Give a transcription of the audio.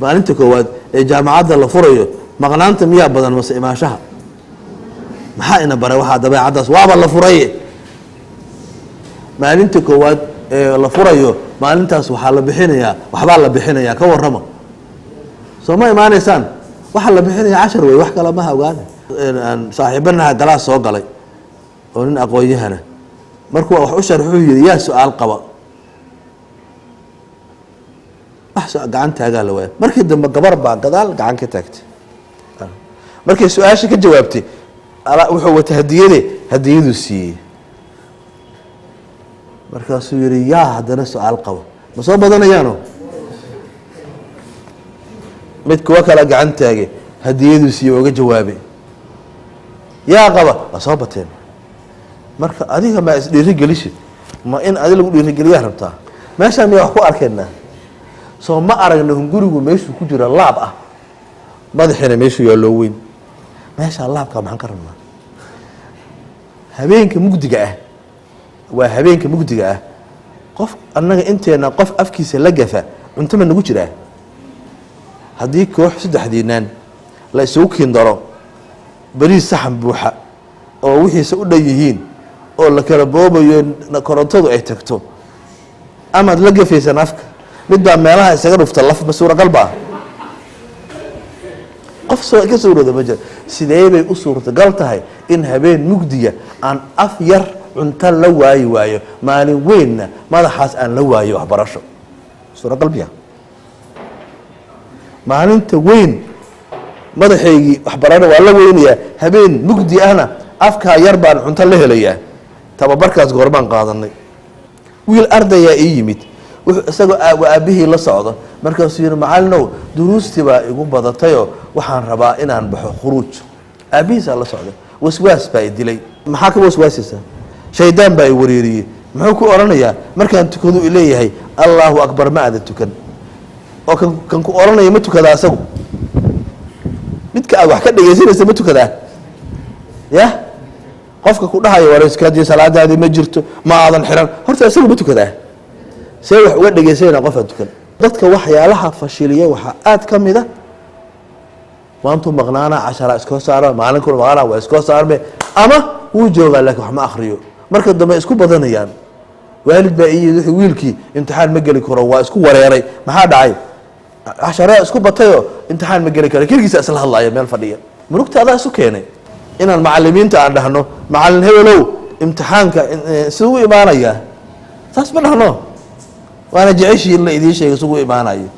maalinta koowaad ee jaamacadda la furayo maqnaanta miyaa badan mase imaashaha maxaa ina baray waxaa dabeecaddaas waaba la furay maalinta koowaad ee la furayo maalintaas waxaa la bixinayaa waxbaa la bixinayaa ka warrama soo ma imaanaysaan waxaa la bixinayaa 10 way wax kale ma ogaana saaxiibanaha galaas soo galay oo nin aqoon-yahana markuu wax u sharxu yiri yaa su'aal qaba gacantaagaa la waaya markii dambe gabar baa gadaal gacan ka taagtay markay su-aasha ka jawaabtay wuxuu wata hadiyadu siiyey markaasuu yidhi yaa haddana su-aal qabo ma soo badanayaano mid kuwa kale gacan taagay hadiyadu siiyey ooga jawaabay yaa qaba waa soo bateen marka adiga ma isdhiirigelisid ma in adi lagu dhiirigeliyaa rabtaa meeshaan miyaa wax ku arkaynaa soo ma aragna hungurigu meeshuu ku jira laab ah madaxiina meeshuu yaaloo weyn meeshaa laabka maxaan ka rabnaa habeenka mugdiga ah waa habeenka mugdiga ah qof annaga inteena qof afkiisa la gafa cunto ma nagu jiraa haddii koox 3 diinaan la isugu kiindaro bariis saxan buuxa oo wixiisa u dhan yihiin oo la kala boobayo korontadu ay tagto amaad la gafaysan afka mid baa meelaha isaga dhufta laf masuura qalba qof soo ka suurada ma jira sidee bay u suurtagal tahay in habeen mugdiya aan af yar cunto la waayo maalin weynna madaxaas aan la waayo waxbarasho suura qalbiga maalinta weyn madaxeygii waxbarasho waa la weynayaa habeen mugdi ahna afka yar baan cunto la helayaa tababarkaas goormaan qaadanay wiil ardaya ii yimid isagoo aabihii la socdo markaasuu yidhi macallinow duruustii baa igu badatayoo waxaan rabaa inaan baxo khuruuj aabihiisaa la socda waswaas baa i dilay maxaa ka waswaasaysaa shaydaan baa i wareeriyey muxuu ku oranayaa markaan tukadu i leeyahay allahu akbar ma aada tukan oo kan ku oranaya ma tukadaa asagu midka aad wax ka dhegaysanaysa ma tukadaa ya qofka ku dhahayo warayskadii salaadaadii ma jirto ma aadan xiran horta asagu ma tukadaa see wax uga dhegaysanayna qof aan tukan dadka waxyaalaha fashiliya waxaa aad ka mid a maantuu maqnaana 10 iskoo saara maalinkuna maqnaana waa iskoo saarme ama wuu joogaa laakiin wax ma akhriyo marka dambe isku badanayaan waalid baa ii yidhi wiilkii imtixaan ma geli karo waa isku wareeray maxaa dhacay 10 isku batayoo imtixaan ma geli karo keligiisa isla hadlaaya meel fadhiya murugta adaa isu keenay inaan macallimiinta aan dhahno macallin hebelow imtixaanka siduu u imaanayaa saas ma dhahno waana jeceshii in la idiin sheegay isugu imaanayo